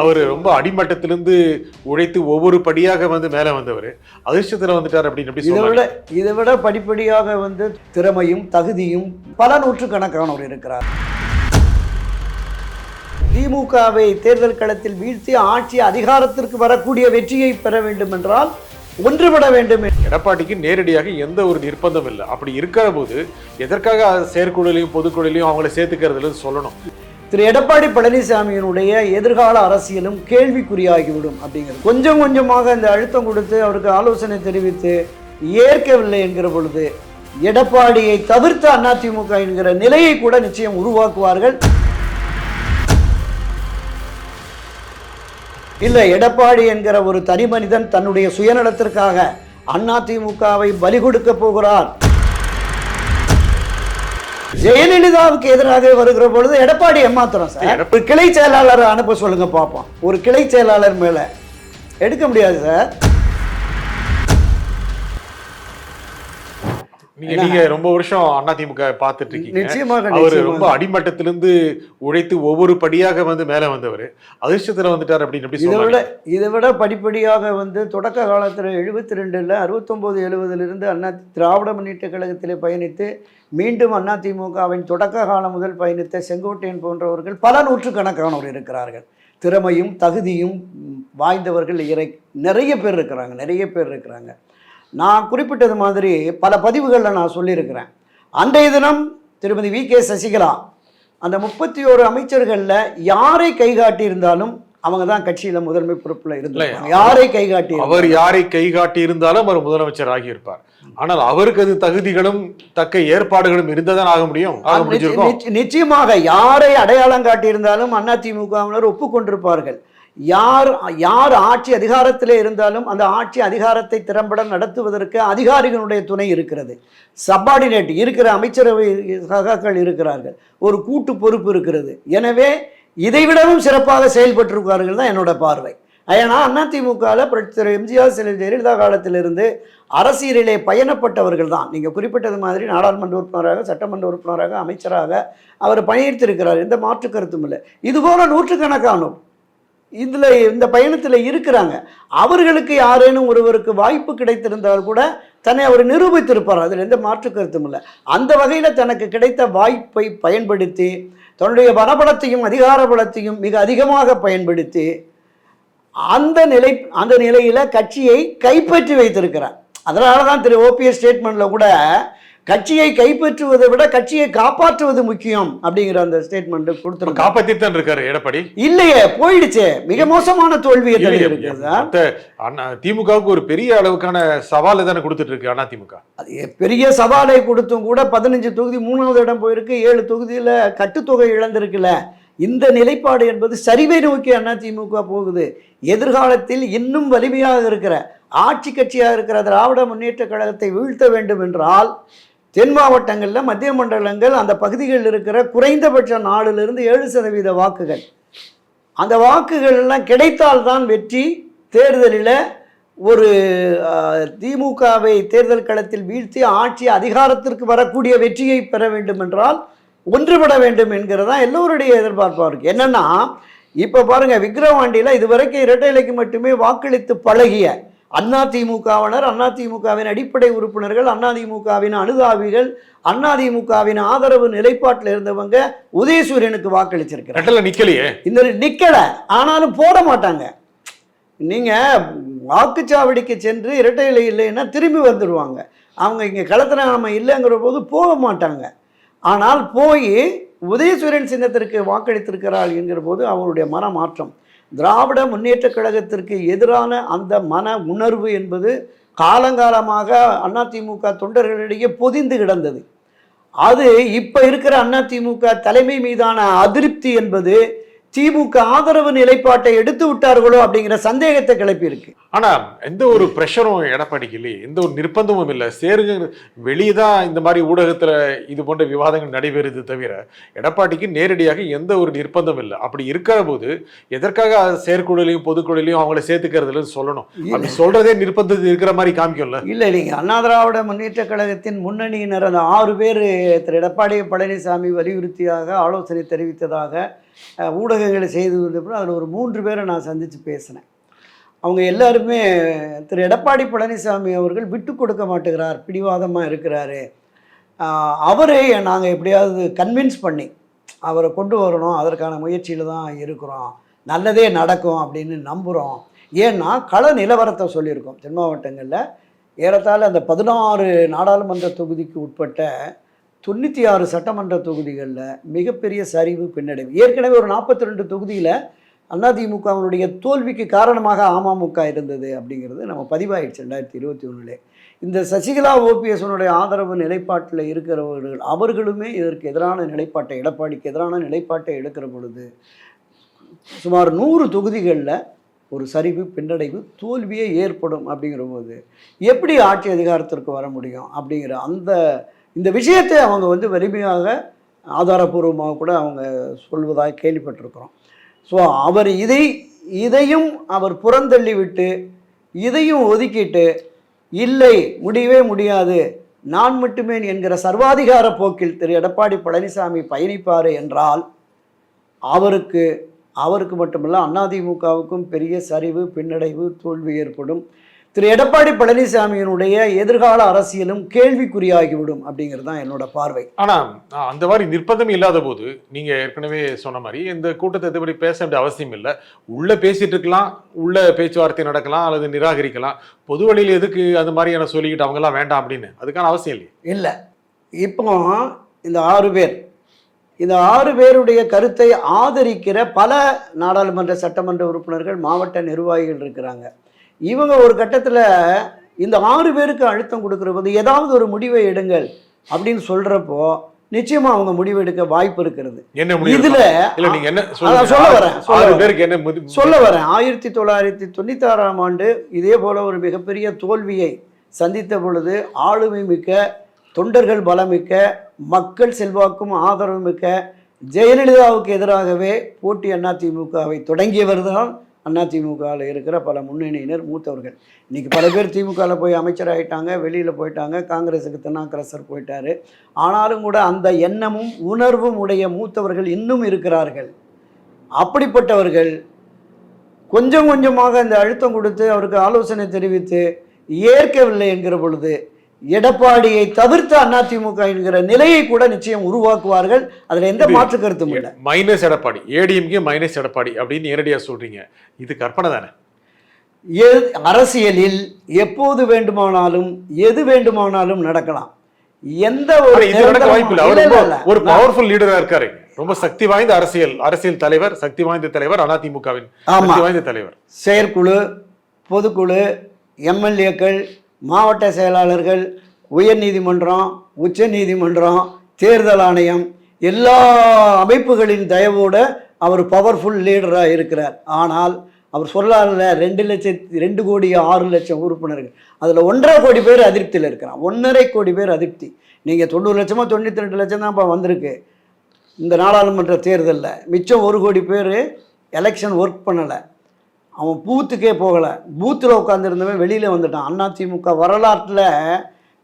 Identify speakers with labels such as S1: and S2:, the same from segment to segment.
S1: அவரு ரொம்ப அடிமட்டத்திலிருந்து உழைத்து ஒவ்வொரு படியாக மேல வந்தவர் அதிர்ஷ்டத்துல வந்துட்டார் அப்படின்னு எப்படி
S2: இதை விட படிப்படியாக திறமையும் தகுதியும் பல நூற்றுக்கணக்கானவர் இருக்கிறார். திமுகவை தேர்தல் களத்தில் வீழ்த்தி ஆட்சி அதிகாரத்திற்கு வரக்கூடிய வெற்றியை பெற வேண்டும் என்றால் ஒன்றுபட வேண்டும்.
S1: எடப்பாடிக்கு நேரடியாக எந்த ஒரு நிர்பந்தம் இல்லை. அப்படி இருக்கிற போது எதற்காக செயற்குழுலையும் பொதுக்குழுலையும் அவங்களை சேர்த்துக்கிறதுல சொல்லணும்.
S2: திரு எடப்பாடி பழனிசாமியினுடைய எதிர்கால அரசியலும் கேள்விக்குறியாகிவிடும் அப்படிங்கிறது. கொஞ்சம் கொஞ்சமாக இந்த அழுத்தம் கொடுத்து அவருக்கு ஆலோசனை தெரிவித்து ஏற்கவில்லை என்கிற பொழுது எடப்பாடியை தவிர்த்து அதிமுக என்கிற நிலையை கூட நிச்சயம் உருவாக்குவார்கள். இல்லை, எடப்பாடி என்கிற ஒரு தனி மனிதன் தன்னுடைய சுயநலத்திற்காக அதிமுகவை பலி கொடுக்க போகிறார். ஜெயலலிதாவுக்கு எதிராக வருகிற பொழுது எடப்பாடி ஏமாத்துறோம் சார். ஒரு கிளை செயலாளர் அனுப்ப சொல்லுங்க பார்ப்போம். ஒரு கிளை செயலாளர் மேல எடுக்க முடியாது சார்.
S1: நீங்க ரொம்ப வருஷம் அதிமுக பார்த்துட்டு இருக்கீங்க.
S2: நிச்சயமாக
S1: அவரு ரொம்ப அடிமட்டத்திலிருந்து உழைத்து ஒவ்வொரு படியாக மேல வந்தவர் அதிர்ஷ்டத்துல வந்துட்டார் அப்படின்னு எப்படி
S2: இதை விட படிப்படியாக தொடக்க காலத்தில் 72ல் 69 70 திராவிட முன்னேற்ற கழகத்திலே பயணித்து மீண்டும் அதிமுகவின் தொடக்க காலம் முதல் பயணித்த செங்கோட்டையன் போன்றவர்கள் பல நூற்றுக்கணக்கானவர் இருக்கிறார்கள். திறமையும் தகுதியும் வாய்ந்தவர்கள் நிறைய பேர் இருக்கிறாங்க. நான் குறிப்பிட்டது மாதிரி பல பதிவுகளில் நான் சொல்லியிருக்கிறேன். அன்றைய தினம் திருமதி வி.கே. சசிகலா அந்த 31 அமைச்சர்களில் யாரை கைகாட்டி இருந்தாலும் அவங்க தான் கட்சியில் முதன்மை பொறுப்பில் இருந்தாங்க. யாரை
S1: கைகாட்டி இருந்தாலும் அவர் முதலமைச்சர் ஆகியிருப்பார். ஆனால் அவருக்கு அது தகுதிகளும் தக்க ஏற்பாடுகளும் இருந்ததான் ஆக முடியும்.
S2: நிச்சயமாக யாரை அடையாளம் காட்டியிருந்தாலும் அதிமுகவினர் ஒப்புக்கொண்டிருப்பார்கள். யார் ஆட்சி அதிகாரத்திலே இருந்தாலும் அந்த ஆட்சி அதிகாரத்தை திறம்பட நடத்துவதற்கு அதிகாரிகளுடைய துணை இருக்கிறது. சப்பார்டினேட் இருக்கிற அமைச்சரவை சகாக்கள் இருக்கிறார்கள். ஒரு கூட்டு பொறுப்பு இருக்கிறது. எனவே இதைவிடவும் சிறப்பாக செயல்பட்டிருக்கிறார்கள் தான் என்னோட பார்வை. ஏன்னா அதிமுகவில் திரு எம்ஜிஆர் ஜெயலலிதா காலத்திலிருந்து அரசியலிலே பயணப்பட்டவர்கள் தான். நீங்கள் குறிப்பிட்டது மாதிரி நாடாளுமன்ற உறுப்பினராக, சட்டமன்ற உறுப்பினராக, அமைச்சராக அவர் பணியேற்றிருக்கிறார். எந்த மாற்று கருத்தும் இல்லை. இதுபோல நூற்றுக்கணக்கானோர் இந்த பயணத்தில் இருக்கிறாங்க. அவர்களுக்கு யாரேனும் ஒருவருக்கு வாய்ப்பு கிடைத்திருந்தால் கூட தன்னை அவர் நிரூபித்திருப்பார். அதில் எந்த மாற்று கருத்தும் இல்லை. அந்த வகையில் தனக்கு கிடைத்த வாய்ப்பை பயன்படுத்தி தன்னுடைய பணபலத்தையும் அதிகார பலத்தையும் மிக அதிகமாக பயன்படுத்தி அந்த நிலையில் கட்சியை கைப்பற்றி வைத்திருக்கிறார். அதனால தான் திரு ஓபிஎஸ் ஸ்டேட்மெண்ட்டில் கூட கட்சியை கைப்பற்றுவதை விட கட்சியை காப்பாற்றுவது முக்கியம் அப்படிங்கிற அந்த ஸ்டேட்மெண்ட் கொடுத்து
S1: காப்பாற்றித்தான் இருக்காரு எடப்பாடி.
S2: இல்லையே, போயிடுச்சு. மிக மோசமான தோல்வியை
S1: திமுகவுக்கு ஒரு பெரிய அளவுக்கான சவாலை தானே கொடுத்துட்டு இருக்கு அதிமுக.
S2: அது பெரிய சவாலை கொடுத்தும் கூட 15 தொகுதி 3வது இடம் போயிருக்கு. 7 தொகுதியில் கட்டுத்தொகை இழந்திருக்குல்ல. இந்த நிலைப்பாடு என்பது சரிவை நோக்கி அதிமுக போகுது. எதிர்காலத்தில் இன்னும் வலிமையாக இருக்கிற ஆட்சி கட்சியாக இருக்கிற திராவிட முன்னேற்ற கழகத்தை வீழ்த்த வேண்டும் என்றால் தென் மாவட்டங்களில், மத்திய மண்டலங்கள், அந்த பகுதிகளில் இருக்கிற குறைந்தபட்ச 4லிருந்து 7% வாக்குகள், அந்த வாக்குகள் எல்லாம் கிடைத்தால்தான் வெற்றி. தேர்தலில் ஒரு திமுகவை தேர்தல் களத்தில் வீழ்த்தி ஆட்சி அதிகாரத்திற்கு வரக்கூடிய வெற்றியை பெற வேண்டும் என்றால் ஒன்றுபட வேண்டும் என்கிறதா எல்லோருடைய எதிர்பார்ப்பாக இருக்குது. என்னென்னா, இப்போ பாருங்கள், விக்கிரவாண்டியில் இதுவரைக்கும் இரட்டை இலைக்கு மட்டுமே வாக்களித்து பழகிய அதிமுகவினர், அதிமுகவின் அடிப்படை உறுப்பினர்கள், அதிமுகவின் அனுதாபிகள், அதிமுகவின் ஆதரவு நிலைப்பாட்டில் இருந்தவங்க உதயசூரியனுக்கு வாக்களிச்சிருக்கிறாங்க. இந்த நிக்கல, ஆனாலும் போட மாட்டாங்க. நீங்கள் வாக்குச்சாவடிக்கு சென்று இரட்டை இலை இல்லைன்னா திரும்பி வந்துடுவாங்க. அவங்க இங்கே களத்தில் நம்ம இல்லைங்கிற போது போக மாட்டாங்க. ஆனால் போய் உதயசூரியன் சின்னத்திற்கு வாக்களித்திருக்கிறாள் என்கிற போது அவருடைய மனமாற்றம், திராவிட முன்னேற்ற கழகத்திற்கு எதிரான அந்த மன உணர்வு என்பது காலங்காலமாக அதிமுக தொண்டர்களிடையே பொதிந்து கிடந்தது. அது இப்போ இருக்கிற அதிமுக தலைமை மீதான அதிருப்தி என்பது திமுக ஆதரவு நிலைப்பாட்டை எடுத்து விட்டார்களோ அப்படிங்கிற சந்தேகத்தை கிளப்பி இருக்கு.
S1: ஆனா எந்த ஒரு பிரஷரும் எடப்பாடிக்கு இல்லையே, எந்த ஒரு நிர்பந்தமும் இல்லை. சேருங்க, வெளியே தான் இந்த மாதிரி ஊடகத்துல இது போன்ற விவாதங்கள் நடைபெறுது தவிர எடப்பாடிக்கு நேரடியாக எந்த ஒரு நிர்பந்தம் இல்லை. அப்படி இருக்கிற போது எதற்காக செயற்குழுலையும் பொதுக்குழுலையும் அவங்களை சேர்த்துக்கிறதுல சொல்லணும். அப்படி சொல்றதே நிர்பந்தத்தில் இருக்கிற மாதிரி காமிக்கும்ல.
S2: இல்லை, இல்லைங்க. அண்ணா திராவிட முன்னேற்ற கழகத்தின் முன்னணியினர் அந்த 6 பேர் திரு எடப்பாடி பழனிசாமி வலியுறுத்தியாக ஆலோசனை தெரிவித்ததாக ஊடக ஊடகங்களை செய்து வந்தப்போ அதில் ஒரு 3 பேரை நான் சந்தித்து பேசினேன். அவங்க எல்லாருமே திரு எடப்பாடி பழனிசாமி அவர்கள் விட்டு கொடுக்க மாட்டேங்கிறார், பிடிவாதமாக இருக்கிறாரு, அவரே நாங்கள் எப்படியாவது கன்வின்ஸ் பண்ணி அவரை கொண்டு வரணும், அதற்கான முயற்சியில் தான் இருக்கிறோம், நல்லதே நடக்கும் அப்படின்னு நம்புகிறோம். ஏன்னா கள நிலவரத்தை சொல்லியிருக்கோம். தென் மாவட்டங்களில் ஏறத்தாழ அந்த 16 நாடாளுமன்ற தொகுதிக்கு உட்பட்ட 96 சட்டமன்ற தொகுதிகளில் மிகப்பெரிய சரிவு பின்னடைவு. ஏற்கனவே ஒரு 42 தொகுதியில் அதிமுகவினுடைய தோல்விக்கு காரணமாக அமமுக இருந்தது அப்படிங்கிறது நம்ம பதிவாயிடுச்சு 2021. இந்த சசிகலா ஓபிஎஸ்னுடைய ஆதரவு நிலைப்பாட்டில் இருக்கிறவர்கள் அவர்களுமே இதற்கு எதிரான நிலைப்பாட்டை, எடப்பாடிக்கு எதிரான நிலைப்பாட்டை எடுக்கிற பொழுது சுமார் 100 தொகுதிகளில் ஒரு சரிவு, பின்னடைவு, தோல்வியே ஏற்படும். அப்படிங்கிற போது எப்படி ஆட்சி அதிகாரத்திற்கு வர முடியும் அப்படிங்கிற இந்த விஷயத்தை அவங்க வலிமையாக ஆதாரபூர்வமாக கூட அவங்க சொல்வதாக கேள்விப்பட்டிருக்கிறோம். ஸோ அவர் இதையும் அவர் புறந்தள்ளி விட்டு இதையும் ஒதுக்கிட்டு இல்லை முடியவே முடியாது, நான் மட்டுமே என்கிற சர்வாதிகார போக்கில் திரு எடப்பாடி பழனிசாமி பயணிப்பார் என்றால் அவருக்கு மட்டுமல்ல அதிமுகவுக்கும் பெரிய சரிவு, பின்னடைவு, தோல்வி ஏற்படும். திரு எடப்பாடி பழனிசாமியினுடைய எதிர்கால அரசியலும் கேள்விக்குறியாகிவிடும் அப்படிங்கிறது தான் என்னோட பார்வை.
S1: ஆனால் அந்த மாதிரி நிர்பந்தம் இல்லாத போது நீங்கள் ஏற்கனவே சொன்ன மாதிரி இந்த கூட்டத்தை எதுபடி பேச வேண்டிய அவசியம் இல்லை. உள்ளே பேசிட்டு இருக்கலாம், உள்ள பேச்சுவார்த்தை நடக்கலாம் அல்லது நிராகரிக்கலாம். பொது வழியில் எதுக்கு அது மாதிரியான சொல்லிக்கிட்டு அவங்கெல்லாம் வேண்டாம் அப்படின்னு அதுக்கான அவசியம் இல்லையே.
S2: இல்லை, இப்போ இந்த 6 பேருடைய கருத்தை ஆதரிக்கிற பல நாடாளுமன்ற சட்டமன்ற உறுப்பினர்கள், மாவட்ட நிர்வாகிகள் இருக்கிறாங்க. இவங்க ஒரு கட்டத்தில் இந்த 6 பேருக்கு அழுத்தம் கொடுக்குற போது ஏதாவது ஒரு முடிவை எடுங்கள் அப்படின்னு சொல்கிறப்போ நிச்சயமாக அவங்க முடிவு எடுக்க வாய்ப்பு இருக்கிறது. இதில் சொல்ல வரேன் 1996ஆம் ஆண்டு இதே போல் ஒரு மிகப்பெரிய தோல்வியை சந்தித்த பொழுது ஆளுமை மிக்க, தொண்டர்கள் பலமிக்க, மக்கள் செல்வாக்கும் ஆதரவு மிக்க ஜெயலலிதாவுக்கு எதிராகவே போட்டி அதிமுகவை தொடங்கியவர் தான் அதிமுகவில் இருக்கிற பல முன்னணியினர், மூத்தவர்கள். இன்றைக்கி பல பேர் திமுகவில் போய் அமைச்சராகிட்டாங்க, வெளியில் போயிட்டாங்க, காங்கிரஸுக்கு திருநாக்கரசர் போயிட்டார். ஆனாலும் கூட அந்த எண்ணமும் உணர்வும் உடைய மூத்தவர்கள் இன்னும் இருக்கிறார்கள். அப்படிப்பட்டவர்கள் கொஞ்சம் கொஞ்சமாக இந்த அழுத்தம் கொடுத்து அவருக்கு ஆலோசனை தெரிவித்து ஏற்கவில்லை என்கிற பொழுது எடப்பாடியை தவிர்த்து அதிமுக என்கிற நிலையை கூட நிச்சயம் உருவாக்குவார்கள். அதுல எந்த மாற்று கருத்தும் இல்லை.
S1: மைனஸ் எடப்பாடி, ஏடிஎம்கே மைனஸ் எடப்பாடி அப்படின்னு நேரடியா சொல்றீங்க, இது கற்பனை தானே?
S2: அரசியலில் எப்போது வேண்டுமானாலும் எது வேண்டுமானாலும் நடக்கலாம். எந்த ஒரு
S1: வாய்ப்பு இல்லை. அவர் ஒரு பவர்ஃபுல் லீடரா இருக்காரு, ரொம்ப சக்தி வாய்ந்த அரசியல் தலைவர், சக்தி வாய்ந்த தலைவர், அதிமுகவின் சக்தி வாய்ந்த தலைவர்.
S2: செயற்குழு, பொதுக்குழு, எம்எல்ஏக்கள், மாவட்ட செயலாளர்கள், உயர் நீதிமன்றம், உச்ச நீதிமன்றம், தேர்தல் ஆணையம், எல்லா அமைப்புகளின் தயவோடு அவர் பவர்ஃபுல் லீடராக இருக்கிறார். ஆனால் அவர் சொல்லார்ல 2 கோடி 6 லட்சம் உறுப்பினர்கள், அதில் 1.5 கோடி பேர் அதிருப்தியில் இருக்கிறான். 1.5 கோடி பேர் அதிருப்தி. நீங்கள் 90 லட்சமோ 92 லட்சம் தான் இப்போ வந்திருக்கு இந்த நாடாளுமன்ற தேர்தலில். மிச்சம் 1 கோடி பேர் எலெக்ஷன் ஒர்க் பண்ணலை, அவன் பூத்துக்கே போகலை, பூத்தில் உட்காந்துருந்தவன் வெளியில் வந்துட்டான். அதிமுக வரலாற்றில்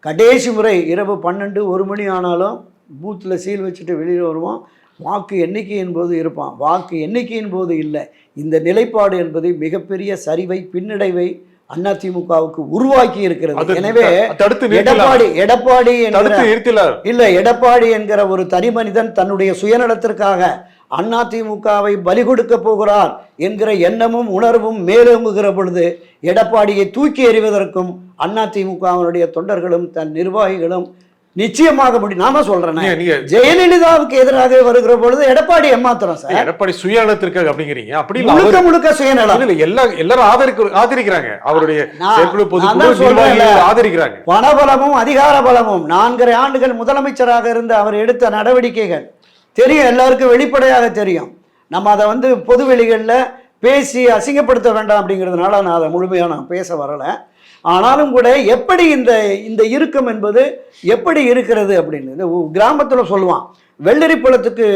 S2: கடைசி முறை இரவு 12, 1 மணி ஆனாலும் பூத்தில் சீல் வச்சுட்டு வெளியில் வருவான். வாக்கு எண்ணிக்கையின் போது இருப்பான், வாக்கு எண்ணிக்கையின் போது இல்லை. இந்த நிலைப்பாடு என்பது மிகப்பெரிய சரிவை, பின்னடைவை அதிமுகவுக்கு உருவாக்கி இருக்கிறது. எனவே எடப்பாடி என்கிற ஒரு தனி மனிதன் தன்னுடைய சுயநலத்திற்காக அதிமுகவை பலி கொடுக்க போகிறார் என்கிற எண்ணமும் உணர்வும் மேலோங்குகிற பொழுது எடப்பாடியை தூக்கி எறிவதற்கும் அதிமுகவினுடைய தொண்டர்களும் தன் நிர்வாகிகளும் நிச்சயமாக நாம சொல்றேன். ஜெயலலிதாவுக்கு எதிராக வருகிற பொழுது எடப்பாடி ஏமாத்துறோம் சார்.
S1: எடப்பாடி சுயநலத்திற்காக அப்படிங்கிறீங்க? அப்படி
S2: முழுக்க சுயநலம்.
S1: எல்லாரும் ஆதரிக்கிறாங்க, அவருடைய ஆதரிக்கிறாங்க.
S2: பணபலமும் அதிகார பலமும் 4.5 ஆண்டுகள் முதலமைச்சராக இருந்த அவர் எடுத்த நடவடிக்கைகள் தெரியும், எல்லாருக்கும் வெளிப்படையாக தெரியும். நம்ம அதை பொதுவெளிகளில் பேசி அசிங்கப்படுத்த வேண்டாம் அப்படிங்கிறதுனால நான் அதை முழுமையாக பேச வரலை. ஆனாலும் கூட எப்படி இந்த இறுக்கம் என்பது எப்படி இருக்கிறது அப்படின்னு கிராமத்தில் சொல்லுவான், வெள்ளரி பழத்துக்கு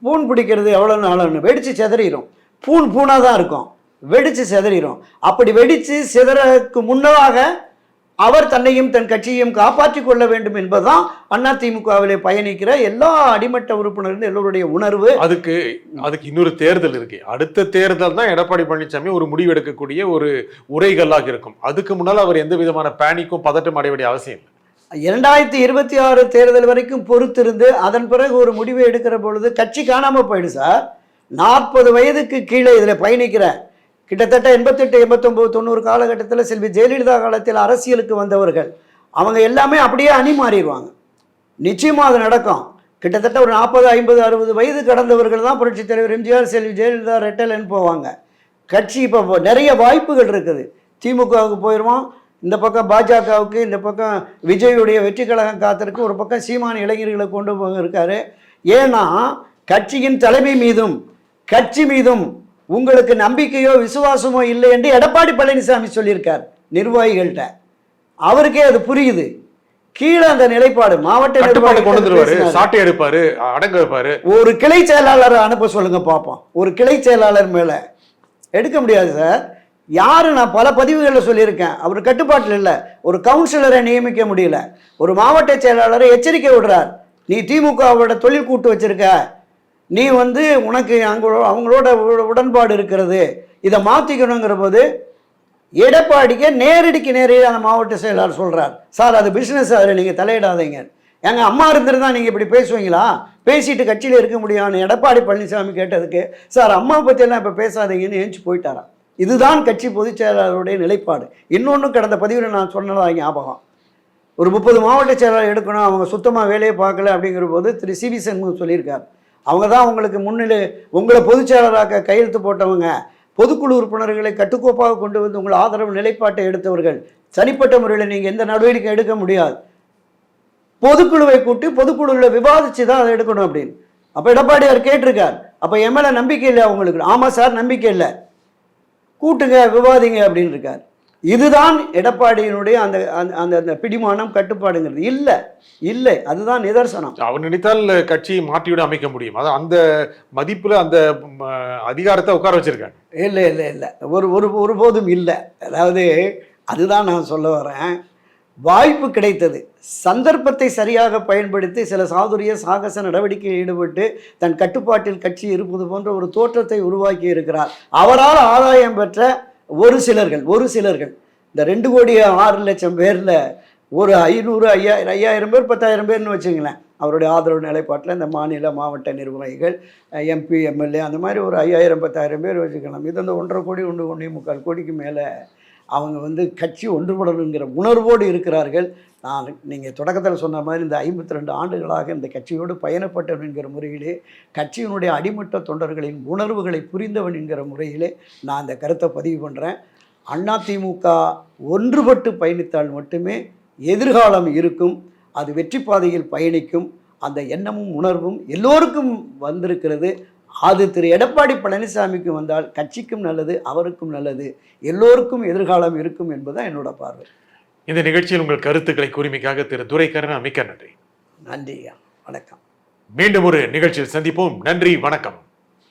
S2: பூன் பிடிக்கிறது எவ்வளோ நாளுன்னு வெடித்து செதறிடும். பூனாக தான் இருக்கும், வெடித்து செதறிடும். அப்படி வெடித்து சிதறக்கு முன்னதாக அவர் தன்னையும் தன் கட்சியையும் காப்பாற்றிக் கொள்ள வேண்டும் என்பதுதான் அதிமுகவிலே பயணிக்கிற எல்லா அடிமட்ட உறுப்பினர்கள் எல்லோருடைய உணர்வு.
S1: அதுக்கு இன்னொரு தேர்தல் இருக்கு. அடுத்த தேர்தல் தான் எடப்பாடி பழனிசாமி ஒரு முடிவு எடுக்கக்கூடிய ஒரு உரைகல்லாக இருக்கும். அதுக்கு முன்னால் அவர் எந்த விதமான பேனிக்கும் பதட்டம் அடைய வேண்டிய அவசியம் இல்லை.
S2: 2026 தேர்தல் வரைக்கும் பொறுத்திருந்து அதன் பிறகு ஒரு முடிவை எடுக்கிற பொழுது கட்சி காணாம போயிடு சார். 40 வயதுக்கு கீழே இதில் பயணிக்கிற கிட்டத்தட்ட 88, 89, 90 காலகட்டத்தில் செல்வி ஜெயலலிதா காலத்தில் அரசியலுக்கு வந்தவர்கள் அவங்க எல்லாமே அப்படியே அணி மாறிடுவாங்க. நிச்சயமாக அது நடக்கும். கிட்டத்தட்ட ஒரு 40, 50, 60 வயது கடந்தவர்கள் தான் புரட்சித் தலைவர் எம்ஜிஆர், செல்வி ஜெயலலிதா ரெட்டலன்னு போவாங்க. கட்சி இப்போ நிறைய வாய்ப்புகள் இருக்குது. திமுகவுக்கு போயிடுவோம், இந்த பக்கம் பாஜகவுக்கு, இந்த பக்கம் விஜயுடைய வெற்றி கழகம் காத்திருக்கு, ஒரு பக்கம் சீமான் இளைஞர்களை கொண்டு போக இருக்காரு. ஏன்னா கட்சியின் தலைமை மீதும் கட்சி மீதும் உங்களுக்கு நம்பிக்கையோ விசுவாசமோ இல்லை என்று எடப்பாடி பழனிசாமி சொல்லியிருக்கார் நிர்வாகிகள்கிட்ட. அவருக்கே அது புரியுது. கீழே அந்த நிலைப்பாடு மாவட்ட
S1: சாட்டை எடுப்பாரு, அடங்க வைப்பாரு.
S2: ஒரு கிளை செயலாளர் அனுப்ப சொல்லுங்க பார்ப்போம். ஒரு கிளை செயலாளர் மேல எடுக்க முடியாது சார். யாரு, நான் பல பதிவுகளில் சொல்லியிருக்கேன், அவர் கட்டுப்பாட்டில் இல்லை. ஒரு கவுன்சிலரை நியமிக்க முடியல. ஒரு மாவட்ட செயலாளரை எச்சரிக்கை விடுறார், நீ திமுகவோட தொழில் கூட்டு வச்சிருக்க, நீ உனக்கு அவங்களோட உடன்பாடு இருக்கிறது, இதை மாற்றிக்கணுங்கிற போது எடப்பாடிக்கு நேரடிக்கு அந்த மாவட்ட செயலாளர் சொல்கிறார், சார் அது பிஸ்னஸ், அதில் நீங்கள் தலையிடாதீங்க. எங்கள் அம்மா இருந்திருந்தா நீங்கள் இப்படி பேசுவீங்களா, பேசிட்டு கட்சியில் இருக்க முடியாதுன்னு எடப்பாடி பழனிசாமி கேட்டதுக்கு, சார் அம்மாவை பற்றியெல்லாம் இப்போ பேசாதீங்கன்னு ஏஞ்சி போயிட்டாராம். இதுதான் கட்சி பொதுச் செயலாளருடைய நிலைப்பாடு. இன்னொன்று கடந்த பதிவில் நான் சொன்னதாக ஞாபகம், ஒரு 30 மாவட்ட செயலாளர் எடுக்கணும், அவங்க சுத்தமாக வேலையை பார்க்கல அப்படிங்கிற போது திரு சி.வி. சண்முகம் சொல்லியிருக்கார், அவங்க தான் உங்களுக்கு முன்னிலை, உங்களை பொதுச் செயலராக கையெழுத்து போட்டவங்க, பொதுக்குழு உறுப்பினர்களை கட்டுக்கோப்பாக கொண்டு வந்து உங்கள் ஆதரவு நிலைப்பாட்டை எடுத்தவர்கள், தனிப்பட்ட முறையில் நீங்கள் எந்த நடவடிக்கை எடுக்க முடியாது, பொதுக்குழுவை கூட்டி பொதுக்குழுவில் விவாதித்து தான் அதை எடுக்கணும் அப்படின்னு. அப்போ எடப்பாடியார் கேட்டிருக்கார், அப்போ என் மேலே நம்பிக்கை இல்லை அவங்களுக்கு. ஆமாம் சார், நம்பிக்கை இல்லை, கூட்டுங்க விவாதிங்க அப்படின்னு இருக்கார். இதுதான் எடப்பாடியினுடைய அந்த அந்த அந்த பிடிமானம், கட்டுப்பாடுங்கிறது இல்லை இல்லை, அதுதான் நிதர்சனம்.
S1: அவர் நினைத்தால் கட்சியை மாற்றிவிட அமைக்க முடியும். அதான் அந்த மதிப்புல அந்த அதிகாரத்தை உட்கார வச்சிருக்காங்க.
S2: இல்லை இல்லை இல்லை, ஒருபோதும் இல்லை. அதாவது அதுதான் நான் சொல்ல வரேன், வாய்ப்பு கிடைத்தது, சந்தர்ப்பத்தை சரியாக பயன்படுத்தி சில சாதுரிய சாகச நடவடிக்கையில் ஈடுபட்டு தன் கட்டுப்பாட்டில் கட்சி இருப்பது போன்ற ஒரு தோற்றத்தை உருவாக்கி இருக்கிறார். அவரால் ஆதாயம் பெற்ற ஒரு சிலர்கள் இந்த 2,06,00,000 பேரில் ஒரு 500, 5,000 பேர், 10,000 பேர்னு வச்சுங்களேன், அவருடைய ஆதரவு நிலைப்பாட்டில் இந்த மாநில மாவட்ட நிர்வாகிகள், எம்பி, எம்எல்ஏ, அந்த மாதிரி ஒரு 5,000, 10,000 பேர் வச்சுக்கலாம். இது அந்த 1.5 கோடி, 1.25 கோடிக்கு மேலே அவங்க கட்சி ஒன்றுபடணுங்கிற உணர்வோடு இருக்கிறார்கள். நீங்கள் தொடக்கத்தில் சொன்ன மாதிரி இந்த 52 ஆண்டுகளாக இந்த கட்சியோடு பயணப்பட்டவன் என்கிற முறையிலே, கட்சியினுடைய அடிமட்ட தொண்டர்களின் உணர்வுகளை புரிந்தவன் என்கிற முறையிலே நான் இந்த கருத்தை பதிவு பண்ணுறேன். அதிமுக ஒன்றுபட்டு பயணித்தால் மட்டுமே எதிர்காலம் இருக்கும், அது வெற்றி பாதையில் பயணிக்கும். அந்த எண்ணமும் உணர்வும் எல்லோருக்கும் வந்திருக்கிறது. அது திரு எடப்பாடி பழனிசாமிக்கு வந்தால் கட்சிக்கும் நல்லது, அவருக்கும் நல்லது, எல்லோருக்கும் எதிர்காலம் இருக்கும் என்பதுதான் என்னோட பார்வை.
S1: இந்த நிகழ்ச்சியில் உங்கள் கருத்துக்களை கூறிமைக்காக திரு துரைக்கண்ணன் மிக்க நன்றி.
S2: நன்றி, வணக்கம்.
S1: மீண்டும் ஒரு நிகழ்ச்சியில் சந்திப்போம். நன்றி, வணக்கம்.